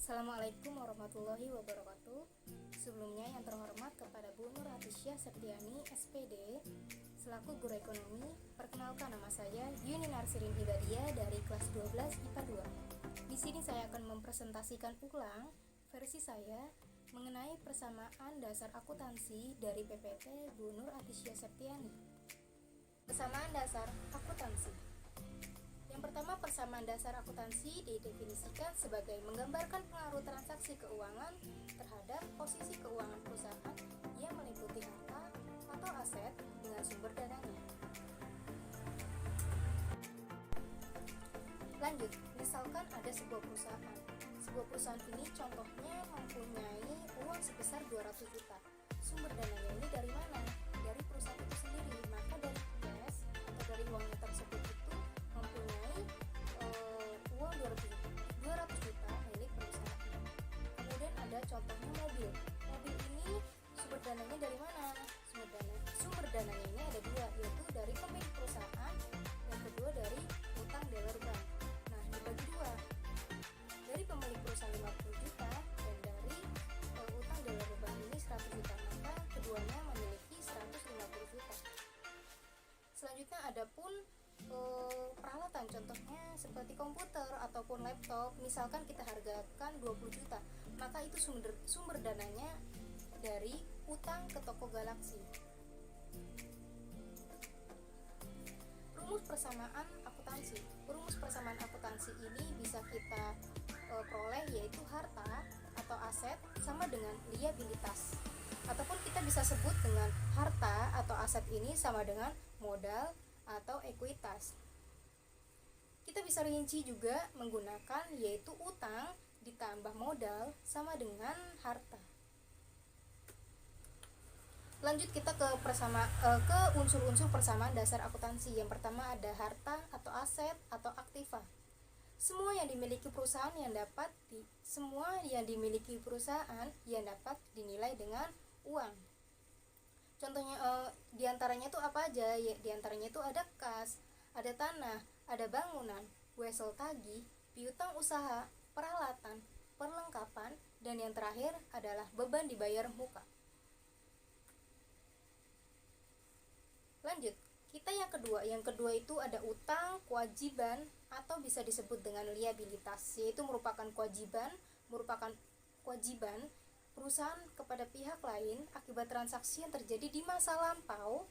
Assalamualaikum warahmatullahi wabarakatuh. Sebelumnya yang terhormat kepada Bu Nur Atisya Septiani, SPD, selaku Guru Ekonomi, perkenalkan nama saya Yuni Narsirin Ibadia dari kelas 12 IPA 2. Di sini saya akan mempresentasikan ulang versi saya mengenai persamaan dasar akuntansi dari PPT Bu Nur Atisya Septiani. Persamaan dasar akuntansi. Yang pertama, persamaan dasar akuntansi didefinisikan sebagai menggambarkan pengaruh transaksi keuangan terhadap posisi keuangan perusahaan yang meliputi harta atau aset dengan sumber dananya. Lanjut, misalkan ada sebuah perusahaan. Sebuah perusahaan ini contohnya mempunyai uang sebesar 200 juta. Sumber dananya ini dari mana? Dari perusahaan itu sendiri. Maka dari cash atau dari uangnya tersebut itu mempunyai uang 200 juta milik perusahaan. Kemudian ada contohnya mobil. Mobil ini sumber dananya dari mana? Sumber dananya ini ada dua, yaitu dari pemilik perusahaan, yang kedua dari utang dealer bank. Nah, dibagi dua. Dari pemilik perusahaan 50 juta dan dari utang dealer bank ini 100 juta. Maka keduanya memiliki 150 juta. Selanjutnya ada pun peralatan, contohnya seperti komputer ataupun laptop. Misalkan kita hargakan 20 juta, maka itu sumber dananya dari utang ke toko Galaxy. Rumus persamaan akuntansi. Rumus persamaan akuntansi ini bisa kita peroleh, yaitu harta atau aset sama dengan liabilitas. Ataupun kita bisa sebut dengan harta atau aset ini sama dengan modal atau ekuitas. Kita bisa rinci juga menggunakan, yaitu utang ditambah modal sama dengan harta. Lanjut kita ke unsur-unsur persamaan dasar akuntansi. Yang pertama ada harta atau aset atau aktiva. Semua yang dimiliki perusahaan yang dapat dinilai dengan uang. Contohnya diantaranya itu apa aja? Ya, diantaranya itu ada kas, ada tanah, ada bangunan, wesel tagih, piutang usaha, peralatan, perlengkapan, dan yang terakhir adalah beban dibayar muka. Lanjut, kita yang kedua itu ada utang, kewajiban, atau bisa disebut dengan liabilitas, yaitu merupakan kewajiban perusahaan kepada pihak lain akibat transaksi yang terjadi di masa lampau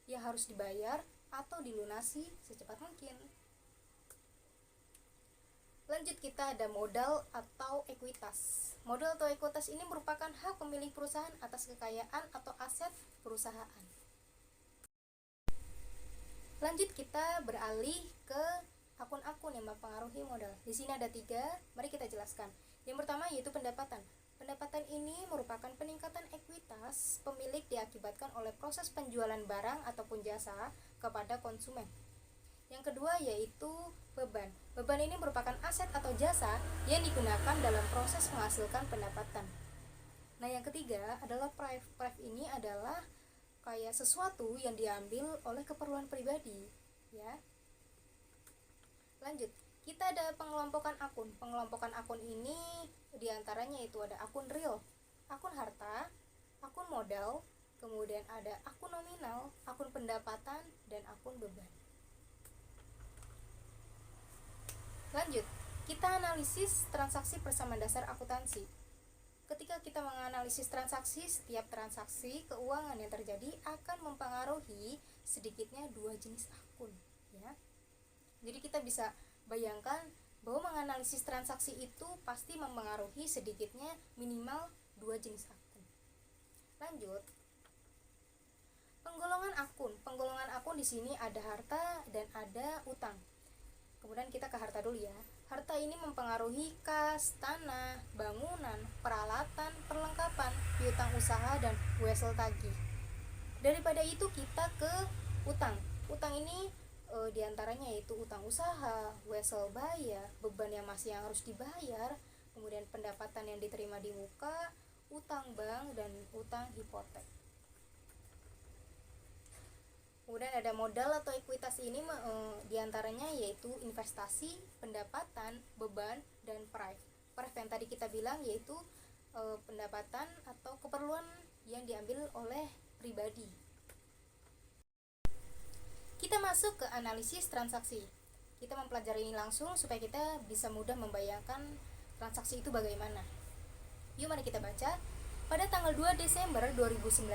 yang harus dibayar atau dilunasi secepat mungkin. Lanjut, kita ada modal atau ekuitas. Modal atau ekuitas ini merupakan hak pemilik perusahaan atas kekayaan atau aset perusahaan. Lanjut, kita beralih ke akun-akun yang mempengaruhi modal. Di sini ada 3, mari kita jelaskan. Yang pertama yaitu pendapatan. Pendapatan ini merupakan peningkatan ekuitas pemilik diakibatkan oleh proses penjualan barang ataupun jasa kepada konsumen. Yang kedua yaitu beban. Beban ini merupakan aset atau jasa yang digunakan dalam proses menghasilkan pendapatan. Nah, yang ketiga adalah prive. Prive ini adalah kayak sesuatu yang diambil oleh keperluan pribadi, ya. Lanjut, kita ada pengelompokan akun. Pengelompokan akun ini diantaranya itu ada akun real, akun harta, akun modal, kemudian ada akun nominal, akun pendapatan, dan akun beban. Lanjut, kita analisis transaksi persamaan dasar akuntansi. Ketika kita menganalisis transaksi, setiap transaksi keuangan yang terjadi akan mempengaruhi sedikitnya 2 jenis akun, ya. Jadi kita bisa bayangkan bahwa menganalisis transaksi itu pasti mempengaruhi sedikitnya minimal 2 jenis akun. Lanjut, penggolongan akun. Penggolongan akun di sini ada harta dan ada utang. Kemudian kita ke harta dulu ya. Harta ini mempengaruhi kas, tanah, bangunan, peralatan, perlengkapan, piutang usaha, dan wesel tagih. Daripada itu kita ke utang. Utang ini diantaranya yaitu utang usaha, wesel bayar, beban yang harus dibayar, kemudian pendapatan yang diterima di muka, utang bank, dan utang hipotek. Kemudian ada modal atau ekuitas ini diantaranya yaitu investasi, pendapatan, beban, dan prive. seperti yang tadi kita bilang, yaitu pendapatan atau keperluan yang diambil oleh pribadi. Kita masuk ke analisis transaksi. Kita mempelajari ini langsung supaya kita bisa mudah membayangkan transaksi itu bagaimana. Yuk mari kita baca. Pada tanggal 2 Desember 2019,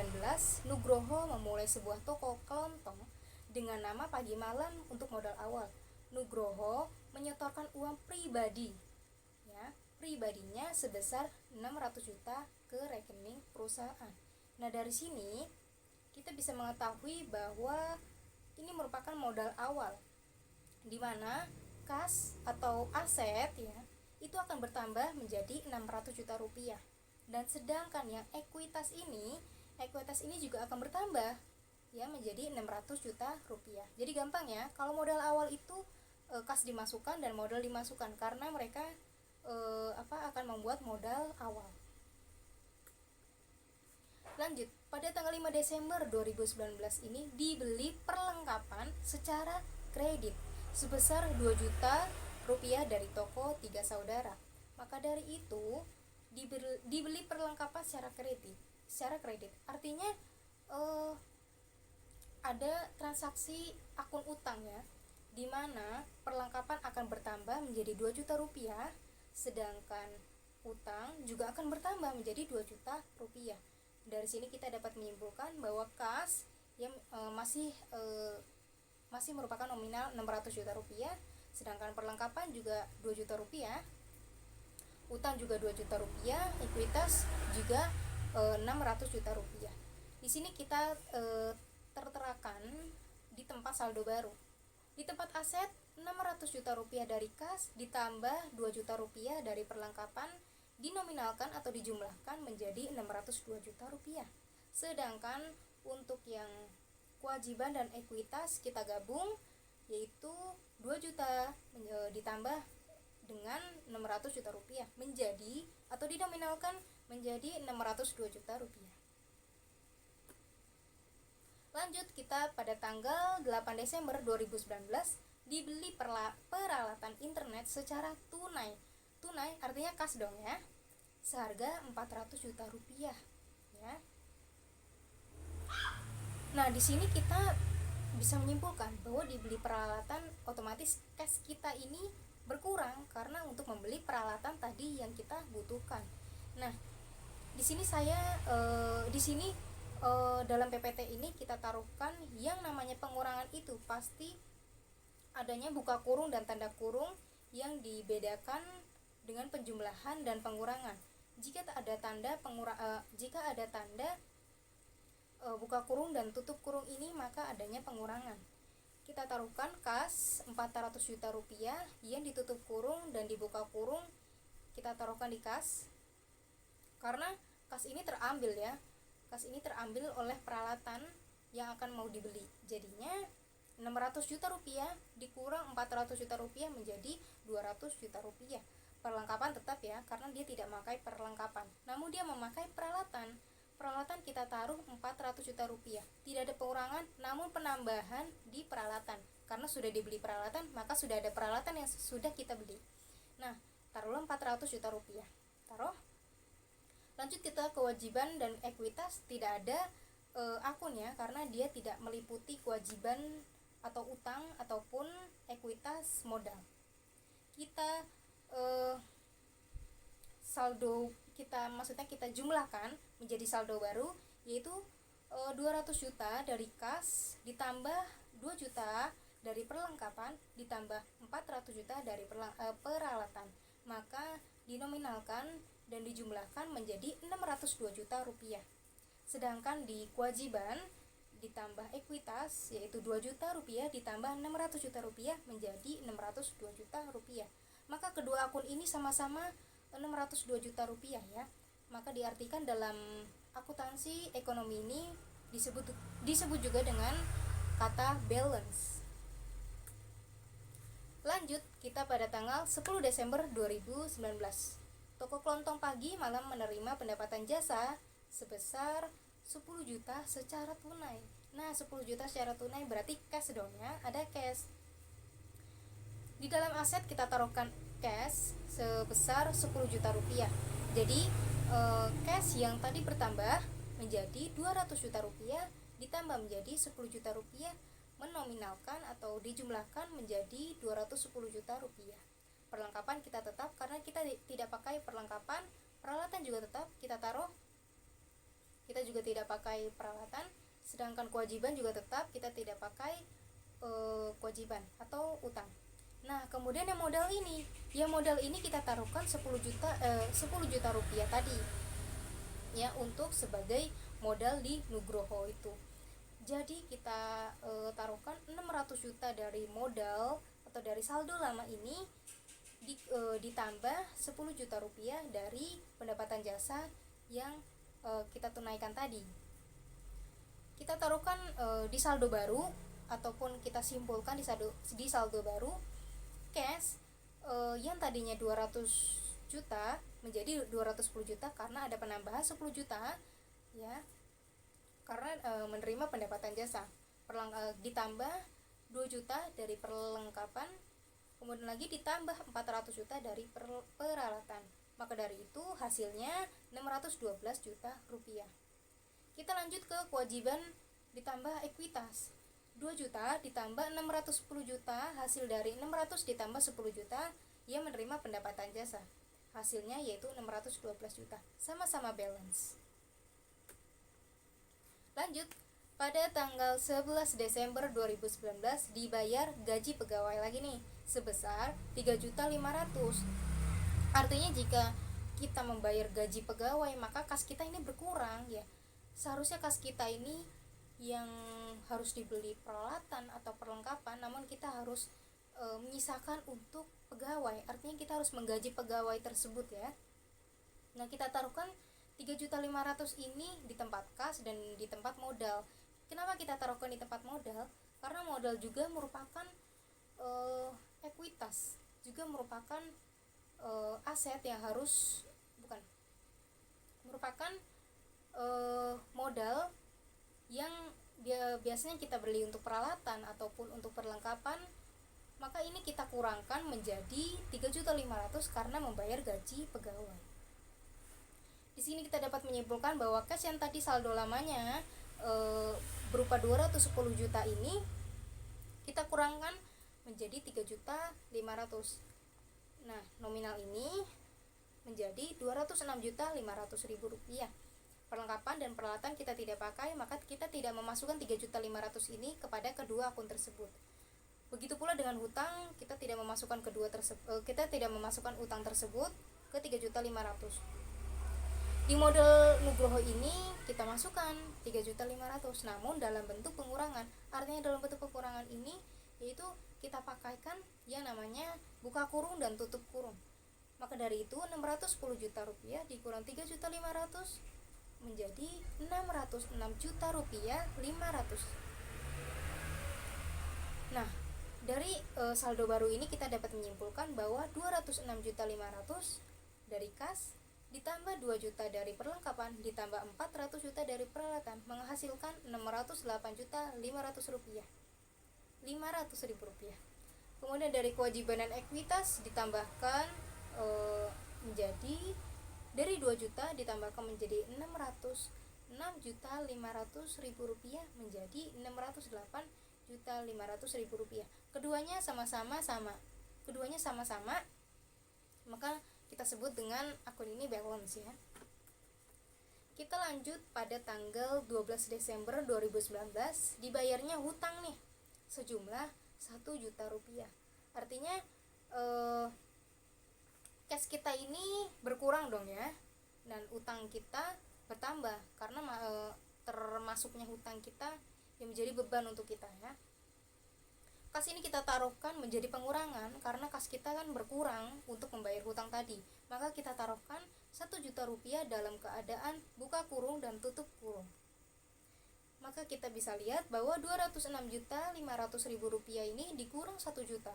Nugroho memulai sebuah toko kelontong dengan nama Pagi Malam untuk modal awal. Nugroho menyetorkan uang pribadi, ya, pribadinya sebesar 600 juta ke rekening perusahaan. Nah, dari sini kita bisa mengetahui bahwa ini merupakan modal awal, di mana kas atau aset, ya, itu akan bertambah menjadi 600 juta rupiah. Dan sedangkan yang ekuitas ini juga akan bertambah, ya, menjadi 600 juta rupiah. Jadi gampang ya, kalau modal awal itu kas dimasukkan dan modal dimasukkan karena mereka akan membuat modal awal. Lanjut, pada tanggal 5 Desember 2019 ini dibeli perlengkapan secara kredit sebesar 2 juta rupiah dari toko Tiga Saudara. Maka dari itu dibeli perlengkapan secara kredit. Artinya ada transaksi akun utang, ya, di mana perlengkapan akan bertambah menjadi 2 juta rupiah, sedangkan utang juga akan bertambah menjadi 2 juta rupiah. Dari sini kita dapat menyimpulkan bahwa kas yang masih merupakan nominal 600 juta rupiah, sedangkan perlengkapan juga 2 juta rupiah, utang juga 2 juta rupiah, ekuitas juga 600 juta rupiah. Di sini kita terterakan di tempat saldo baru. Di tempat aset 600 juta rupiah dari kas ditambah 2 juta rupiah dari perlengkapan dinominalkan atau dijumlahkan menjadi 602 juta rupiah. Sedangkan untuk yang kewajiban dan ekuitas kita gabung, yaitu 2 juta ditambah dengan 600 juta rupiah menjadi atau dinominalkan menjadi 602 juta rupiah. Lanjut, kita pada tanggal 8 Desember 2019 dibeli peralatan internet secara tunai artinya kas dong, ya, seharga 400 juta rupiah, ya. Nah, di sini kita bisa menyimpulkan bahwa dibeli peralatan otomatis cash kita ini berkurang karena untuk membeli peralatan tadi yang kita butuhkan. Nah, di sini dalam PPT ini kita taruhkan yang namanya pengurangan itu pasti adanya buka kurung dan tanda kurung yang dibedakan dengan penjumlahan dan pengurangan. Jika ada tanda buka kurung dan tutup kurung ini, maka adanya pengurangan. Kita taruhkan kas 400 juta rupiah yang ditutup kurung dan dibuka kurung kita taruhkan di kas, karena kas ini terambil, ya. Kas ini terambil oleh peralatan yang akan mau dibeli. Jadinya 600 juta rupiah dikurang 400 juta rupiah menjadi 200 juta rupiah. Perlengkapan tetap, ya, karena dia tidak memakai perlengkapan, namun dia memakai peralatan kita taruh 400 juta rupiah. Tidak ada pengurangan namun penambahan di peralatan, karena sudah dibeli peralatan maka sudah ada peralatan yang sudah kita beli. Nah, taruhlah 400 juta rupiah, taruh. Lanjut, kita kewajiban dan ekuitas tidak ada akunnya karena dia tidak meliputi kewajiban atau utang ataupun ekuitas modal. Kita kita jumlahkan menjadi saldo baru, yaitu 200 juta dari kas ditambah 2 juta dari perlengkapan ditambah 400 juta dari peralatan, maka dinominalkan dan dijumlahkan menjadi 602 juta rupiah. Sedangkan di kewajiban ditambah ekuitas, yaitu 2 juta rupiah ditambah 600 juta rupiah menjadi 602 juta rupiah. Maka kedua akun ini sama-sama 602 juta rupiah, ya. Maka diartikan dalam akuntansi ekonomi ini disebut juga dengan kata balance. Lanjut, kita pada tanggal 10 Desember 2019. Toko kelontong Pagi Malam menerima pendapatan jasa sebesar 10 juta secara tunai. Nah, 10 juta secara tunai berarti cash dong, ya, ada cash. Di dalam aset kita taruhkan cash sebesar 10 juta rupiah. Jadi cash yang tadi bertambah menjadi 200 juta rupiah ditambah menjadi 10 juta rupiah menominalkan atau dijumlahkan menjadi 210 juta rupiah. Perlengkapan kita tetap karena kita tidak pakai perlengkapan, peralatan juga tetap kita taruh, kita juga tidak pakai peralatan, sedangkan kewajiban juga tetap kita tidak pakai kewajiban atau utang. Nah, kemudian yang modal ini kita taruhkan 10 juta rupiah tadi ya, untuk sebagai modal di Nugroho itu. Jadi kita taruhkan 600 juta dari modal atau dari saldo lama ini ditambah 10 juta rupiah dari pendapatan jasa yang kita tunaikan tadi. Kita taruhkan di saldo baru ataupun kita simpulkan di saldo baru cash yang tadinya 200 juta menjadi 210 juta karena ada penambahan 10 juta ya, karena menerima pendapatan jasa. Ditambah 2 juta dari perlengkapan, kemudian lagi ditambah 400 juta dari peralatan. Maka dari itu hasilnya 612 juta rupiah. Kita lanjut ke kewajiban ditambah ekuitas. 2 juta ditambah 610 juta, hasil dari 600 ditambah 10 juta ia menerima pendapatan jasa. Hasilnya yaitu 612 juta. Sama-sama balance. Lanjut, pada tanggal 11 Desember 2019 dibayar gaji pegawai lagi nih sebesar 3.500.000. Artinya jika kita membayar gaji pegawai maka kas kita ini berkurang ya. Seharusnya kas kita ini yang harus dibeli peralatan atau perlengkapan, namun kita harus menyisakan untuk pegawai. Artinya kita harus menggaji pegawai tersebut ya. Nah, kita taruhkan 3.500.000 ini di tempat kas dan di tempat modal. Kenapa kita taruhkan di tempat modal? Karena modal juga merupakan ekuitas, juga merupakan aset yang merupakan modal yang biasanya kita beli untuk peralatan ataupun untuk perlengkapan, maka ini kita kurangkan menjadi 3.500.000 karena membayar gaji pegawai. Di sini kita dapat menyimpulkan bahwa cash yang tadi saldo lamanya berupa 210 juta ini kita kurangkan menjadi 3.500.000. Nah, nominal ini menjadi 206.500.000 rupiah. Perlengkapan dan peralatan kita tidak pakai, maka kita tidak memasukkan 3.500.000 ini kepada kedua akun tersebut. Begitu pula dengan hutang, kita tidak memasukkan utang tersebut ke 3.500.000. Di model Nugroho ini kita masukkan 3.500.000, namun dalam bentuk pengurangan. Artinya dalam bentuk pengurangan ini yaitu kita pakaikan yang namanya buka kurung dan tutup kurung. Maka dari itu 610 juta rupiah dikurang 3.500.000 menjadi 606 juta rupiah 500. Nah, dari saldo baru ini kita dapat menyimpulkan bahwa 206.500.000 dari kas ditambah 2 juta dari perlengkapan ditambah 400 juta dari peralatan menghasilkan 608.500.000 rupiah. Kemudian dari kewajiban dan ekuitas ditambahkan menjadi dari 2 juta ditambahkan menjadi 606.500.000 rupiah menjadi 608.500.000 rupiah. Keduanya sama-sama, maka kita sebut dengan akun ini balance ya. Kita lanjut pada tanggal 12 Desember 2019 dibayarnya hutang nih sejumlah 1 juta rupiah. Artinya cash kita ini berkurang dong ya, dan utang kita bertambah karena termasuknya hutang kita yang menjadi beban untuk kita ya. Kas ini kita taruhkan menjadi pengurangan karena kas kita kan berkurang untuk membayar hutang tadi, maka kita taruhkan 1 juta rupiah dalam keadaan buka kurung dan tutup kurung. Maka kita bisa lihat bahwa 206.500.000 rupiah ini dikurang 1 juta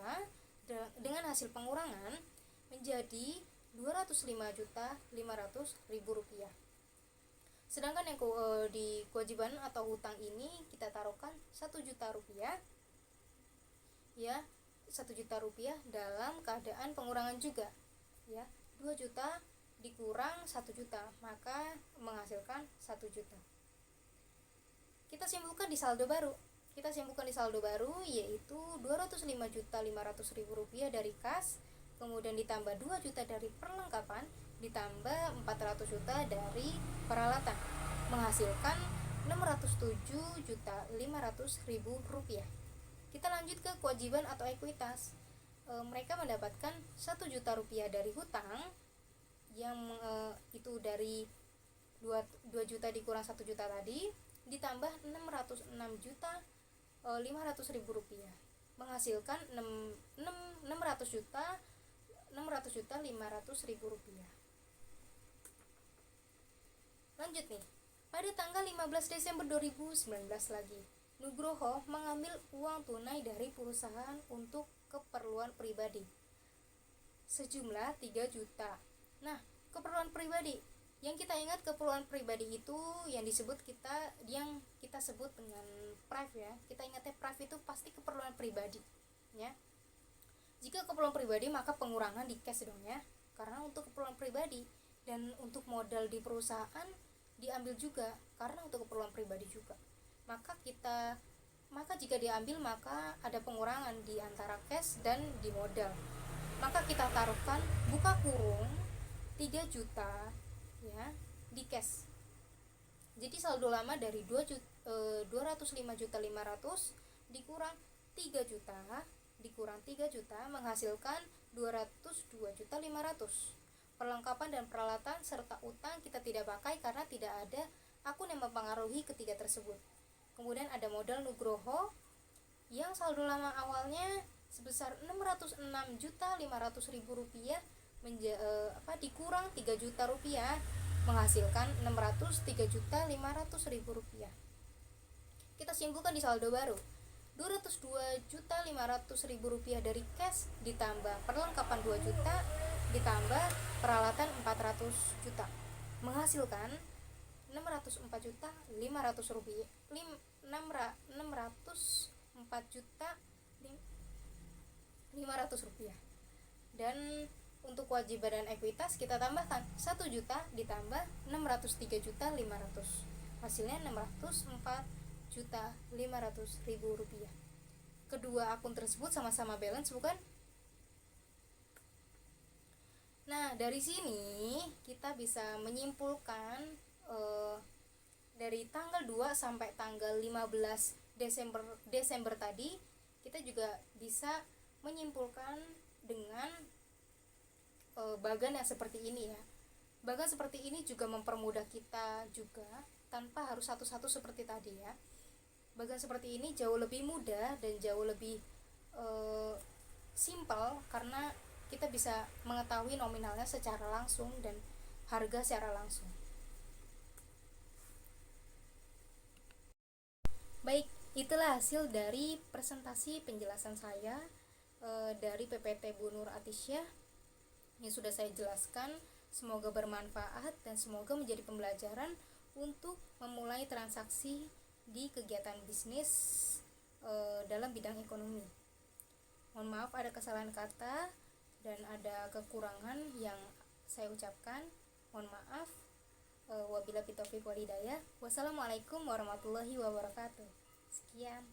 dengan hasil pengurangan menjadi 205.500.000 rupiah. Sedangkan yang di kewajiban atau hutang ini kita taruhkan 1 juta rupiah ya, 1 juta rupiah dalam keadaan pengurangan juga ya. 2 juta dikurang 1 juta maka menghasilkan 1 juta. Kita simpulkan di saldo baru. Yaitu 205.500.000 rupiah dari kas, kemudian ditambah 2 juta dari perlengkapan, ditambah 400 juta dari peralatan, menghasilkan 607.500.000 rupiah. Kita lanjut ke kewajiban atau ekuitas. Mereka mendapatkan 1 juta rupiah dari hutang yang itu dari 2 juta dikurang 1 juta tadi, ditambah 606.500.000 rupiah, menghasilkan 600.500.000 rupiah. Lanjut nih, pada tanggal 15 Desember 2019 lagi, Nugroho mengambil uang tunai dari perusahaan untuk keperluan pribadi sejumlah 3 juta. Nah, keperluan pribadi, yang kita ingat keperluan pribadi itu yang kita sebut dengan prive ya. Kita ingatnya prive itu pasti keperluan pribadi ya. Jika keperluan pribadi maka pengurangan di cash dong ya, karena untuk keperluan pribadi. Dan untuk modal di perusahaan diambil juga karena untuk keperluan pribadi juga. Maka jika diambil maka ada pengurangan di antara cash dan di modal. Maka kita taruhkan buka kurung 3 juta ya di cash. Jadi saldo lama dari 205.500.000 dikurang 3 juta menghasilkan 202.500.000. Perlengkapan dan peralatan serta utang kita tidak pakai karena tidak ada akun yang mempengaruhi ketiga tersebut. Kemudian ada modal Nugroho yang saldo lama awalnya sebesar 606.500.000 rupiah dikurang 3 juta rupiah menghasilkan 603.500.000 rupiah. Kita simpulkan di saldo baru, 202.500.000 rupiah dari cash ditambah perlengkapan 2 juta ditambah peralatan 400 juta menghasilkan 604.500 rupiah. 604.500 rupiah. Dan untuk kewajiban dan ekuitas kita tambahkan 1 juta ditambah 603.500, hasilnya 604.500.000 rupiah. Kedua akun tersebut sama-sama balance bukan? Nah, dari sini kita bisa menyimpulkan dari tanggal 2 sampai tanggal 15 Desember tadi, kita juga bisa menyimpulkan dengan bagan yang seperti ini ya. Bagan seperti ini juga mempermudah kita juga tanpa harus satu-satu seperti tadi ya. Bagan seperti ini jauh lebih mudah dan jauh lebih simpel karena kita bisa mengetahui nominalnya secara langsung dan harga secara langsung. Baik, itulah hasil dari presentasi penjelasan saya dari PPT Bu Nur Atisyah yang sudah saya jelaskan. Semoga bermanfaat dan semoga menjadi pembelajaran untuk memulai transaksi di kegiatan bisnis dalam bidang ekonomi. Mohon maaf ada kesalahan kata dan ada kekurangan yang saya ucapkan. Mohon maaf. Wabillahi taufiq wal hidayah. Wassalamualaikum warahmatullahi wabarakatuh. Sekian.